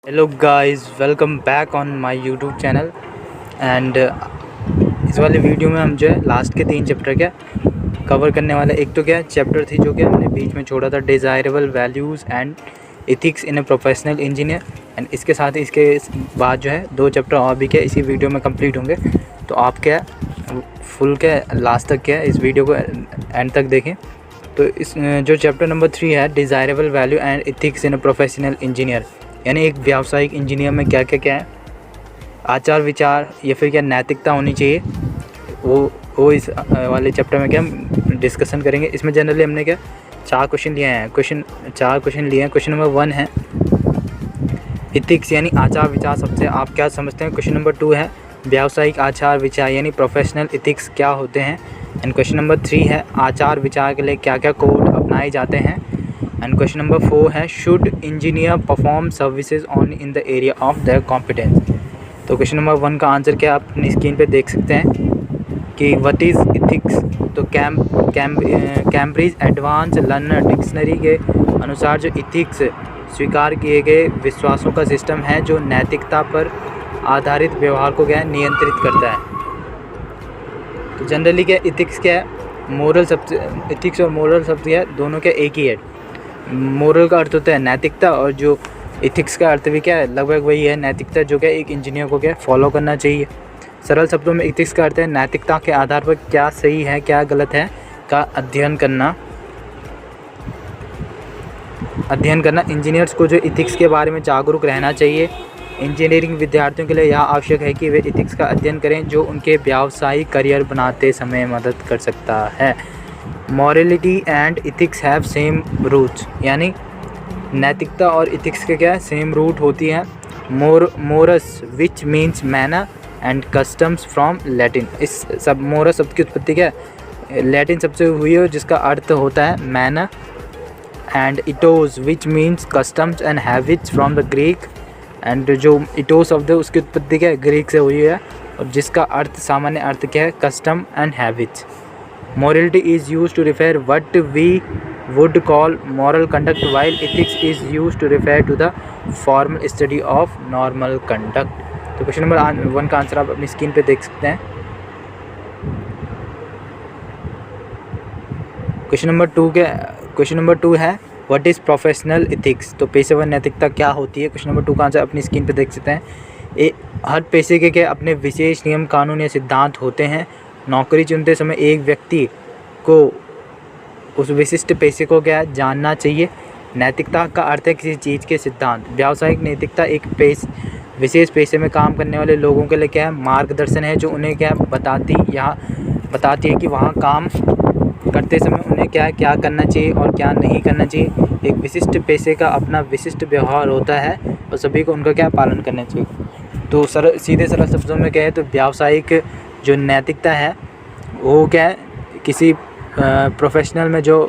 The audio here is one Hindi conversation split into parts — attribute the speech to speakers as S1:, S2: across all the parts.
S1: Hello guys, welcome back on my YouTube channel. And इस वाले वीडियो में हम जो है लास्ट के 3 चैप्टर क्या कवर करने वाले। एक तो क्या चैप्टर थी जो कि हमने बीच में छोड़ा था, desirable values and ethics in a professional engineer. And इसके साथ ही इसके बाद जो है 2 चैप्टर और भी क्या इसी वीडियो में कंप्लीट होंगे। तो आप क्या फुल क्या लास्ट तक क्या इस वीडियो को एंड तक देखें। तो इस जो चैप्टर नंबर 3 है, desirable value and ethics in a professional engineer, यानी एक व्यावसायिक इंजीनियर में क्या क्या क्या है आचार विचार या फिर क्या नैतिकता होनी चाहिए, वो इस वाले चैप्टर में क्या हम डिस्कशन करेंगे। इसमें जनरली हमने क्या 4 क्वेश्चन लिए हैं। क्वेश्चन नंबर 1 है एथिक्स यानी आचार विचार, सबसे आप क्या समझते हैं। क्वेश्चन नंबर 2 है व्यावसायिक आचार विचार यानी प्रोफेशनल एथिक्स क्या होते हैं। एंड क्वेश्चन नंबर 3 है आचार विचार के लिए क्या क्या कोड अपनाए जाते हैं। एंड क्वेश्चन नंबर 4 है should engineer perform services on in the area of their competence. तो क्वेश्चन नंबर 1 का आंसर क्या आप अपनी स्क्रीन पे देख सकते हैं कि व्हाट इज़ इथिक्स। तो कैम्ब्रिज एडवांस लर्नर डिक्शनरी के अनुसार जो इथिक्स स्वीकार किए गए विश्वासों का सिस्टम है जो नैतिकता पर आधारित व्यवहार को क्या नियंत्रित करता है। तो जनरली क्या इथिक्स क्या है, मोरल शब्द, इथिक्स और मोरल शब्द क्या है दोनों क्या एक ही है। मोरल का अर्थ होता है नैतिकता और जो इथिक्स का अर्थ भी क्या है लगभग वही है, नैतिकता, जो क्या एक इंजीनियर को क्या फॉलो करना चाहिए। सरल शब्दों में इथिक्स का अर्थ है नैतिकता के आधार पर क्या सही है क्या गलत है का अध्ययन करना। इंजीनियर्स को जो इथिक्स के बारे में जागरूक रहना चाहिए। इंजीनियरिंग विद्यार्थियों के लिए यह आवश्यक है कि वे इथिक्स का अध्ययन करें जो उनके व्यावसायिक करियर बनाते समय मदद कर सकता है। Morality and ethics have same roots, यानी नैतिकता और इथिक्स के क्या सेम रूट होती है। Morris which means manner and customs from Latin. इस सब मोरस शब्द की उत्पत्ति क्या लैटिन शब्द से हुई है जिसका अर्थ होता है manner. And ethos which means customs and habits from the Greek. एंड जो इटोस शब्द है उसकी उत्पत्ति क्या ग्रीक से हुई है और जिसका अर्थ सामान्य अर्थ क्या है custom and habits. Morality is used to refer what we would call moral conduct, while ethics is used to refer to the formal study of normal conduct. तो क्वेश्चन नंबर 1 का आंसर आप अपनी स्क्रीन पे देख सकते हैं। क्वेश्चन नंबर 2 है व्हाट इज़ प्रोफेशनल एथिक्स। तो पेशेवर नैतिकता क्या होती है। क्वेश्चन नंबर 2 का आंसर अपनी स्क्रीन पे देख सकते हैं। हर पेशे के क्या अपने विशेष नियम कानून या सिद्धांत होते हैं। नौकरी चुनते समय एक व्यक्ति को उस विशिष्ट पेशे को क्या जानना चाहिए। नैतिकता का अर्थ है किसी चीज़ के सिद्धांत। व्यावसायिक नैतिकता एक विशेष पेशे में काम करने वाले लोगों के लिए क्या है मार्गदर्शन है जो उन्हें क्या बताती है कि वहाँ काम करते समय उन्हें क्या करना चाहिए और क्या नहीं करना चाहिए। एक विशिष्ट पेशे का अपना विशिष्ट व्यवहार होता है और सभी को उनका क्या पालन करना चाहिए। तो सीधे सरल शब्दों में क्या है तो व्यावसायिक जो नैतिकता है वो क्या है किसी प्रोफेशनल में जो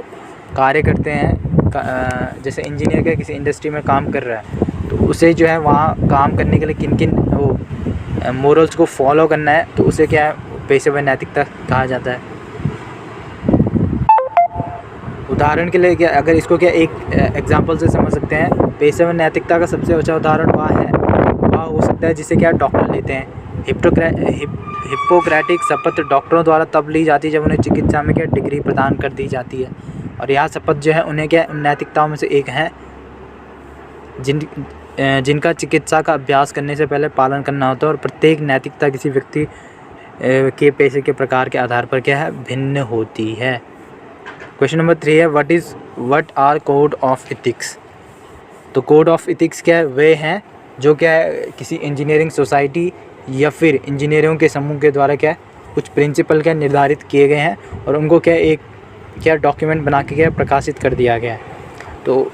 S1: कार्य करते हैं, जैसे इंजीनियर क्या किसी इंडस्ट्री में काम कर रहा है तो उसे जो है वहाँ काम करने के लिए किन किन वो मोरल्स को फॉलो करना है, तो उसे क्या है पेशेवर नैतिकता कहा जाता है। उदाहरण के लिए क्या अगर इसको क्या एक एग्जांपल से समझ सकते हैं, पेशेवर नैतिकता का सबसे अच्छा उदाहरण वह हो सकता है जिसे क्या डॉक्टर लेते हैं। हिप्पोक्रेटिक शपथ डॉक्टरों द्वारा तब ली जाती है जब उन्हें चिकित्सा में क्या डिग्री प्रदान कर दी जाती है। और यह शपथ जो है उन्हें क्या नैतिकताओं में से एक है जिनका चिकित्सा का अभ्यास करने से पहले पालन करना होता है। और प्रत्येक नैतिकता किसी व्यक्ति के पेशे के प्रकार के आधार पर क्या है भिन्न होती है। क्वेश्चन नंबर 3 है what R code of ethics. तो कोड ऑफ एथिक्स क्या है वे हैं जो क्या है किसी इंजीनियरिंग सोसाइटी या फिर इंजीनियरों के समूह के द्वारा क्या कुछ प्रिंसिपल क्या निर्धारित किए गए हैं और उनको क्या डॉक्यूमेंट बना के क्या प्रकाशित कर दिया गया है। तो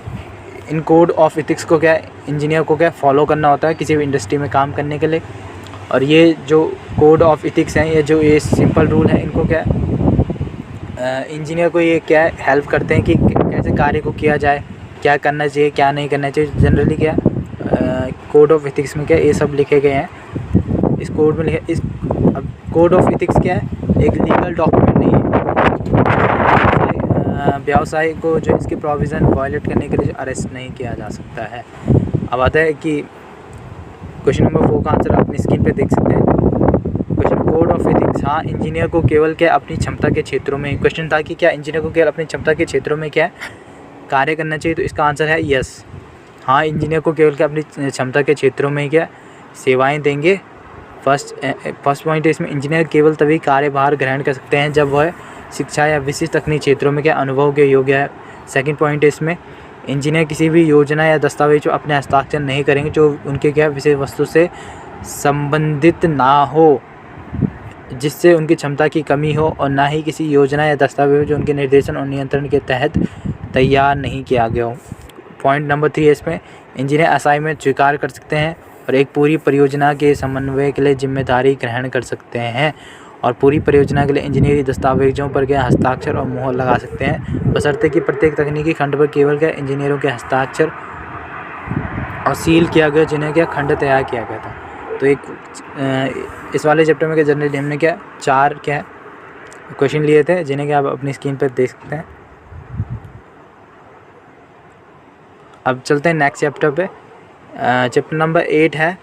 S1: इन कोड ऑफ एथिक्स को क्या इंजीनियर को क्या फॉलो करना होता है किसी भी इंडस्ट्री में काम करने के लिए। और ये जो कोड ऑफ एथिक्स हैं ये सिंपल रूल है, इनको क्या इंजीनियर को ये क्या हेल्प करते हैं कि कैसे कार्य को किया जाए, क्या करना चाहिए क्या नहीं करना चाहिए। जनरली क्या कोड ऑफ एथिक्स में क्या ये सब लिखे गए हैं। इस कोड में अब कोड ऑफ एथिक्स क्या है एक लीगल डॉक्यूमेंट नहीं है। व्यवसाय को जो इसके प्रोविज़न वायलेट करने के लिए अरेस्ट नहीं किया जा सकता है। अब आता है कि क्वेश्चन नंबर 4 का आंसर अपनी स्क्रीन पे देख सकते हैं। क्वेश्चन कोड ऑफ एथिक्स, हाँ इंजीनियर को केवल क्या अपनी क्षमता के क्षेत्रों में, क्वेश्चन था कि क्या इंजीनियर को केवल अपनी क्षमता के क्षेत्रों में क्या कार्य करना चाहिए, तो इसका आंसर है यस। हाँ इंजीनियर को केवल क्या अपनी क्षमता के क्षेत्रों में क्या सेवाएं देंगे। फर्स्ट पॉइंट है इसमें, इंजीनियर केवल तभी कार्यभार ग्रहण कर सकते हैं जब वह शिक्षा या विशिष्ट तकनीकी क्षेत्रों में क्या अनुभव के योग्य है। सेकंड पॉइंट है इसमें, इंजीनियर किसी भी योजना या दस्तावेज अपने हस्ताक्षर नहीं करेंगे जो उनके क्या विषय वस्तु से संबंधित ना हो, जिससे उनकी क्षमता की कमी हो, और ना ही किसी योजना या दस्तावेज जो उनके निर्देशन और नियंत्रण के तहत तैयार नहीं किया गया हो। पॉइंट नंबर 3 है इसमें, इंजीनियर असाइनमेंट स्वीकार कर सकते हैं और एक पूरी परियोजना के समन्वय के लिए जिम्मेदारी ग्रहण कर सकते हैं, और पूरी परियोजना के लिए इंजीनियरिंग दस्तावेजों पर क्या हस्ताक्षर और मुहर लगा सकते हैं, बशर्ते कि प्रत्येक तकनीकी खंड पर केवल क्या इंजीनियरों के हस्ताक्षर और सील किया गया जिन्हें क्या खंड तैयार किया गया था। तो एक इस वाले चैप्टर में क्या जनरली हमने क्या 4 क्या क्वेश्चन लिए थे, जिन्हें क्या आप अपनी स्क्रीन पर देख सकते हैं। अब चलते हैं नेक्स्ट चैप्टर पे। चैप्टर नंबर 8 है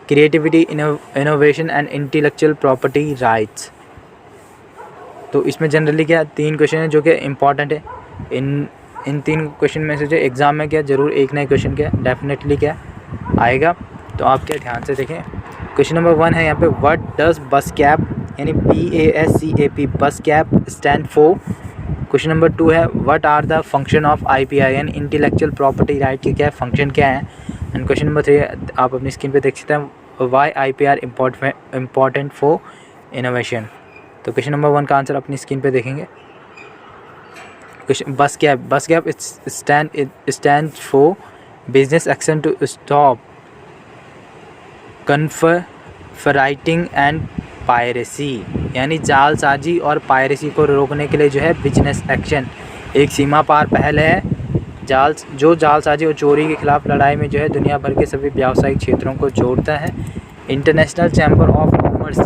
S1: creativity, innovation and intellectual property rights. तो इसमें जनरली क्या 3 क्वेश्चन है जो कि इम्पॉर्टेंट है। इन 3 क्वेश्चन में से जो एग्ज़ाम में क्या ज़रूर एक नए क्वेश्चन क्या डेफिनेटली क्या आएगा, तो आप क्या ध्यान से देखें। क्वेश्चन नंबर 1 है यहाँ पे, व्हाट डज बस कैप यानी BASCAP BASCAP stand for. Question number 2 है, what are the function of IPR यानी इंटेलेक्चुअल प्रॉपर्टी राइट के क्या फंक्शन क्या है। एंड क्वेश्चन नंबर 3 आप अपनी स्क्रीन पे देख सकते हैं, why IPR important for innovation. तो क्वेश्चन नंबर 1 का आंसर अपनी स्क्रीन पे देखेंगे। Question BASCAP stand for business action to stop counterfeiting and piracy, यानी जालसाजी और पायरेसी को रोकने के लिए जो है बिजनेस एक्शन एक सीमा पार पहल है जो जालसाजी और चोरी के खिलाफ लड़ाई में जो है दुनिया भर के सभी व्यावसायिक क्षेत्रों को जोड़ता है। International chamber of commerce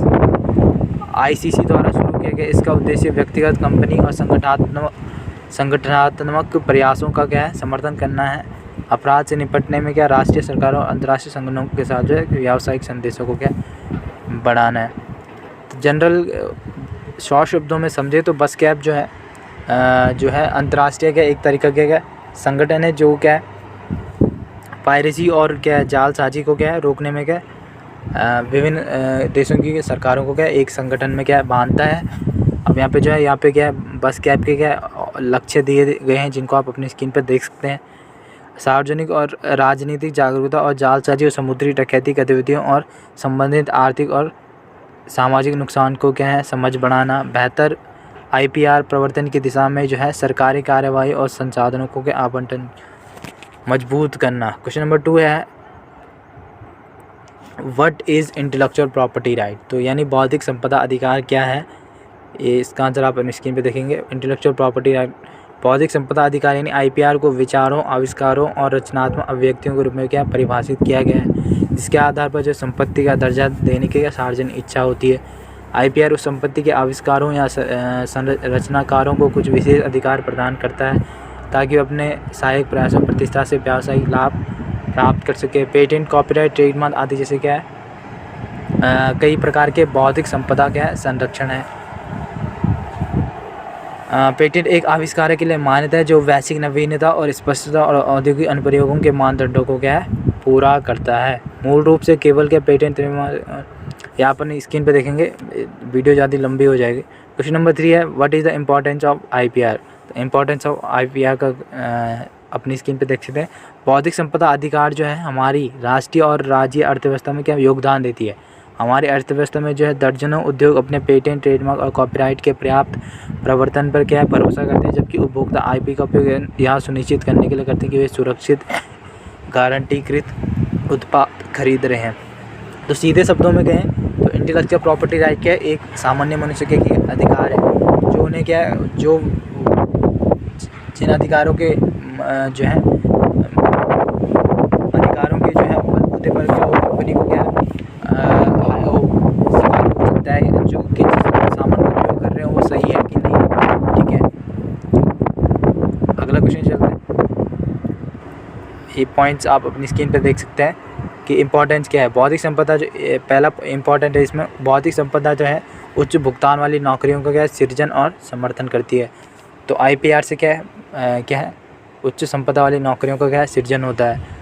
S1: ICC द्वारा शुरू किया गया, इसका उद्देश्य व्यक्तिगत, कंपनी और संगठनात्मक प्रयासों का क्या है समर्थन करना है। अपराध से निपटने में क्या राष्ट्रीय सरकारों और अंतर्राष्ट्रीय संगठनों के साथ जो है व्यावसायिक संदेशों को क्या बढ़ाना है। तो जनरल शॉर्ट शब्दों में समझे तो बस कैप जो है अंतर्राष्ट्रीय क्या एक तरीका क्या संगठन है जो क्या पायरेसी और क्या जालसाजी को क्या रोकने में क्या विभिन्न देशों की सरकारों को क्या एक संगठन में क्या बांधता है। अब यहाँ पे जो है यहाँ पे क्या बस कैप के क्या लक्ष्य दिए गए हैं जिनको आप अपनी स्क्रीन पर देख सकते हैं। सार्वजनिक और राजनीतिक जागरूकता और जालसाजी और समुद्री डकैती गतिविधियों और संबंधित आर्थिक और सामाजिक नुकसान को क्या है समझ बढ़ाना। बेहतर IPR प्रवर्तन की दिशा में जो है सरकारी कार्यवाही और संसाधनों को के आवंटन मजबूत करना। क्वेश्चन नंबर 2 है, what is intellectual property right. तो यानी बौद्धिक संपदा अधिकार क्या है, ये इसका आंसर आप अपनी स्क्रीन पे देखेंगे। इंटेलेक्चुअल प्रॉपर्टी राइट बौद्धिक संपदा अधिकार यानी IPR को विचारों, आविष्कारों और रचनात्मक अभिव्यक्तियों के रूप में क्या परिभाषित किया गया है, जिसके आधार पर जो संपत्ति का दर्जा देने की सार्वजनिक इच्छा होती है। IPR उस संपत्ति के आविष्कारों या रचनाकारों को कुछ विशेष अधिकार प्रदान करता है ताकि वो अपने सहायक प्रयासों प्रतिष्ठा से व्यावसायिक लाभ प्राप्त कर सके। पेटेंट, कॉपीराइट, ट्रेडमार्क आदि जैसे क्या है कई प्रकार के बौद्धिक संपदा क्या है संरक्षण है। पेटेंट एक आविष्कार के लिए मान्यता है जो वैश्विक नवीनता और स्पष्टता और औद्योगिक अनुप्रयोगों के मानदंडों को क्या है पूरा करता है। मूल रूप से केवल क्या पेटेंट यहाँ पर स्क्रीन पे देखेंगे, वीडियो ज़्यादा लंबी हो जाएगी। क्वेश्चन नंबर 3 है, what is the importance of IPR। तो इम्पोर्टेंस ऑफ IPR का अपनी स्क्रीन पे देख सकते हैं। बौद्धिक संपदा अधिकार जो है हमारी राष्ट्रीय और राज्य अर्थव्यवस्था में क्या योगदान देती है। हमारी अर्थव्यवस्था में जो है दर्जनों उद्योग अपने पेटेंट, ट्रेडमार्क और कॉपीराइट के पर्याप्त प्रवर्तन पर क्या भरोसा करते हैं, जबकि उपभोक्ता IP का उपयोग यहाँ सुनिश्चित करने के लिए करते हैं कि वे सुरक्षित गारंटीकृत उत्पाद खरीद रहे हैं। तो सीधे शब्दों में कहें तो इंटेलेक्चुअल प्रॉपर्टी राइट क्या है एक सामान्य मनुष्य के अधिकार है जो उन्हें क्या जो जिन अधिकारों के जो है अधिकारों के जो है बलबूते पर क्या कंपनी को क्या सकता है जो कि सामान का उपयोग कर रहे हो वो सही है कि नहीं। ठीक है, अगला क्वेश्चन चलते हैं। ये पॉइंट्स आप अपनी स्क्रीन पे देख सकते हैं कि इम्पोर्टेंस क्या है। बौद्धिक संपदा जो पहला इम्पोर्टेंट है इसमें, बौद्धिक संपदा जो है उच्च भुगतान वाली नौकरियों का क्या है, सृजन और समर्थन करती है। तो IPR से क्या है उच्च संपदा वाली नौकरियों का क्या है, सृजन होता है।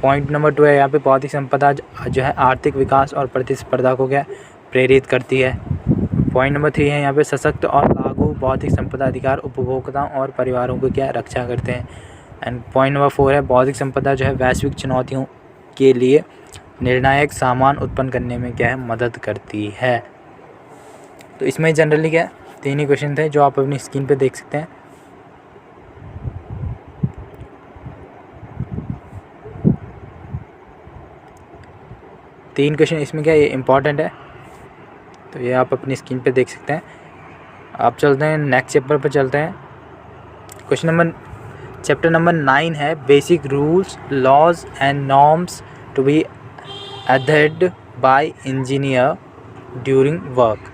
S1: पॉइंट नंबर 2 है यहाँ पे, बौद्धिक संपदा जो है आर्थिक विकास और प्रतिस्पर्धा को क्या प्रेरित करती है। पॉइंट नंबर 3 है यहाँ पे, सशक्त और लागू बौद्धिक संपदा अधिकार उपभोक्ताओं और परिवारों को क्या रक्षा करते हैं। एंड पॉइंट नंबर 4 है, बौद्धिक संपदा जो है वैश्विक चुनौतियों के लिए निर्णायक सामान उत्पन्न करने में क्या है, मदद करती है। तो इसमें जनरली क्या 3 ही क्वेश्चन थे जो आप अपनी स्क्रीन पे देख सकते हैं। तीन क्वेश्चन इसमें क्या ये इम्पॉर्टेंट है, तो ये आप अपनी स्क्रीन पे देख सकते हैं। आप चलते हैं नेक्स्ट चैप्टर पर चलते हैं। चैप्टर नंबर 9 है, basic rules laws and norms to be adhered by engineer during work.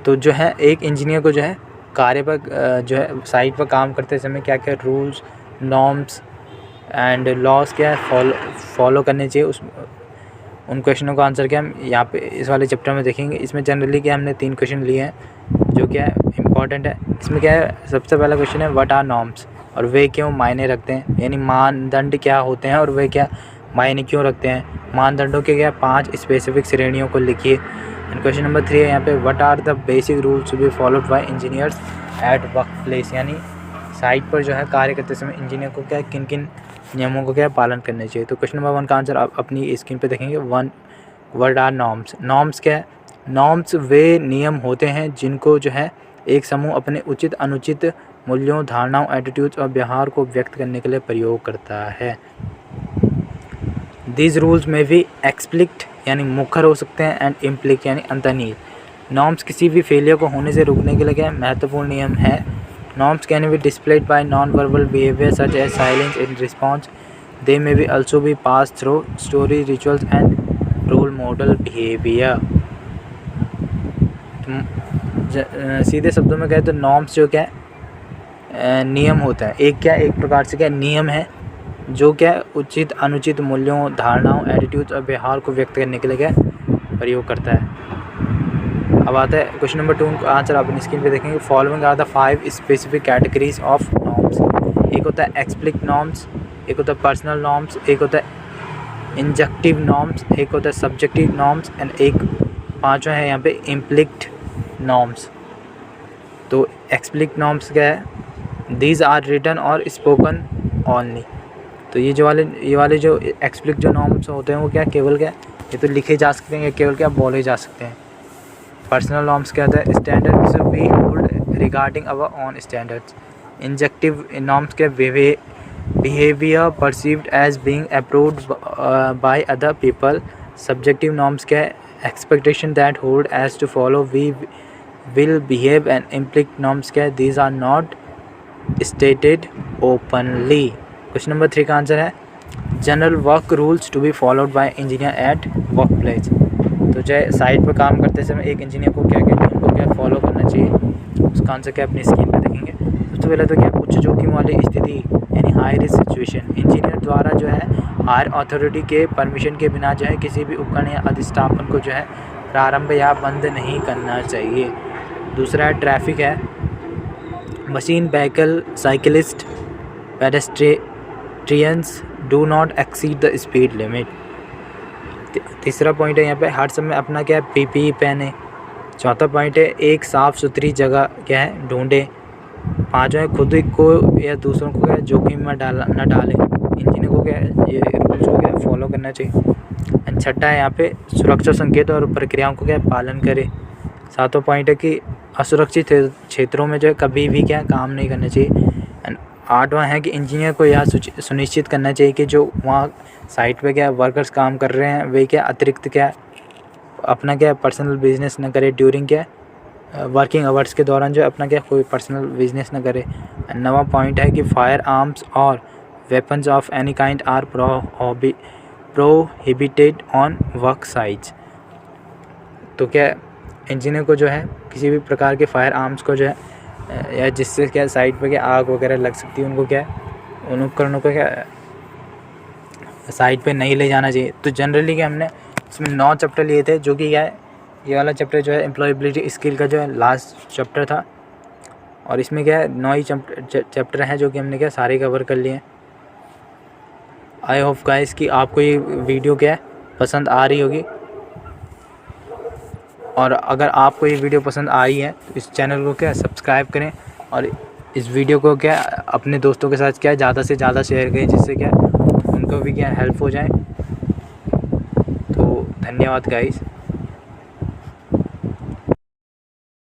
S1: तो जो है एक इंजीनियर को जो है कार्य पर जो है साइट पर काम करते समय क्या क्या रूल्स नॉर्म्स एंड लॉज क्या है फॉलो करने चाहिए, उन क्वेश्चनों का आंसर क्या हम यहाँ पे इस वाले चैप्टर में देखेंगे। इसमें जनरली क्या हमने 3 क्वेश्चन लिए हैं जो क्या है इम्पॉर्टेंट है। इसमें क्या है, सबसे पहला क्वेश्चन है व्हाट आर नॉर्म्स, और वे क्यों मायने रखते हैं, यानी मानदंड क्या होते हैं और वे क्या मायने क्यों रखते हैं। मानदंडों के क्या 5 स्पेसिफिक श्रेणियों को लिखिए। एंड क्वेश्चन नंबर 3 है यहाँ पे, what are the basic rules to be followed by engineers at work place, यानी साइट पर जो है कार्य करते समय इंजीनियर को क्या किन किन नियमों को क्या पालन करने चाहिए। तो क्वेश्चन नंबर 1 का आंसर आप अपनी स्क्रीन पे देखेंगे। 1 व्हाट आर नॉर्म्स। नॉर्म्स क्या है, नॉर्म्स वे नियम होते हैं जिनको जो है एक समूह अपने उचित अनुचित मूल्यों धारणाओं एटीट्यूड्स और व्यवहार को व्यक्त करने के लिए प्रयोग करता है। दीज रूल्स में भी एक्सप्लिक्ट यानी मुखर हो सकते हैं एंड इम्प्लिक यानी अंतर्निहित। नॉर्म्स किसी भी फेलियर को होने से रोकने के लिए क्या महत्वपूर्ण नियम है। Norms can be displayed by non-verbal behavior such as silence in response. They may be also be passed through story, rituals and role model behavior. सीधे शब्दों में कहें तो नॉर्म्स जो क्या नियम होता है, एक प्रकार से क्या नियम है जो क्या उचित अनुचित मूल्यों धारणाओं एटीट्यूड्स और व्यवहार को व्यक्त करने के लिए क्या प्रयोग करता है। अब आता है क्वेश्चन नंबर 2 का आंसर आप अपनी स्क्रीन पे देखेंगे। Following are the 5 specific categories of norms. एक होता है एक्सप्लिक नॉर्म्स, एक होता है पर्सनल नॉर्म्स, एक होता है इंजेक्टिव नॉर्म्स, एक होता है सब्जेक्टिव नॉर्म्स एंड एक 5वां है यहाँ पे इम्प्लिक्ट नॉर्म्स। तो एक्सप्लिक नॉर्म्स क्या है, दीज आर रिटन और स्पोकन ओनली। तो ये वाले जो एक्सप्लिक जो नॉर्म्स होते हैं वो क्या केवल क्या ये तो लिखे जा सकते हैं या केवल क्या बोले जा सकते हैं। पर्सनल नॉर्म्स क्या होता है, standards we hold regarding our own standards. Injunctive norms के behaviour perceived as being approved by other people. Subjective norms क्या है, expectation that hold as to follow we will behave. And implicit norms क्या है, these are not stated openly. Question number 3 का आंसर है general work rules to be followed by engineer at work place. तो जो है साइट पर काम करते समय एक इंजीनियर को क्या नियम को क्या फॉलो करना चाहिए, उसका आंसर क्या अपनी स्क्रीन पे देखेंगे। सबसे पहले तो क्या उच्च जोखिम वाली स्थिति यानी हाई रिस्क सिचुएशन, इंजीनियर द्वारा जो है हायर अथॉरिटी के परमिशन के बिना जो है किसी भी उपकरण या अधिष्ठापन को जो है प्रारंभ या बंद नहीं करना चाहिए। दूसरा है ट्रैफिक है, machine vehicle cyclist pedestrians do not exceed the speed limit. तीसरा पॉइंट है यहाँ पे हर समय अपना क्या है PPE पहने। चौथा पॉइंट है एक साफ़ सुथरी जगह क्या है ढूंढे। 5वां है खुद को या दूसरों को क्या जोखिम में न डालें। इंजीनियर को क्या ये रूल्स को क्या फॉलो करना चाहिए। एंड 6वां है यहाँ पे सुरक्षा संकेत और प्रक्रियाओं को क्या पालन करें। 7वां पॉइंट है कि असुरक्षित क्षेत्रों में जो है कभी भी क्या काम नहीं करना चाहिए। एंड 8वां है कि इंजीनियर को यह सुनिश्चित करना चाहिए कि जो वहाँ साइट पे क्या वर्कर्स काम कर रहे हैं वे क्या अतिरिक्त क्या अपना क्या पर्सनल बिजनेस न करे ड्यूरिंग क्या वर्किंग आवर्स के दौरान जो अपना क्या कोई पर्सनल बिजनेस न करे। 9वां पॉइंट है कि फायर आर्म्स और weapons of any kind are prohibited on work sites. तो क्या इंजीनियर को जो है किसी भी प्रकार के फायर आर्म्स को जो है या जिससे क्या साइट पे क्या आग वगैरह लग सकती है उनको क्या उन उपकरणों को क्या साइड पे नहीं ले जाना चाहिए। तो जनरली क्या हमने इसमें 9 चैप्टर लिए थे, जो कि क्या है ये वाला चैप्टर जो है एम्प्लॉयबिलिटी स्किल का जो है लास्ट चैप्टर था, और इसमें क्या है 9 ही चैप्टर हैं जो कि हमने क्या सारे कवर कर लिए हैं। आई होप गाइस कि आपको ये वीडियो क्या है पसंद आ रही होगी, और अगर आपको ये वीडियो पसंद आई है तो इस चैनल को क्या सब्सक्राइब करें, और इस वीडियो को क्या अपने दोस्तों के साथ क्या ज़्यादा से ज़्यादा शेयर करें, जिससे क्या उनको भी क्या हेल्प हो जाए। तो धन्यवाद गाइस।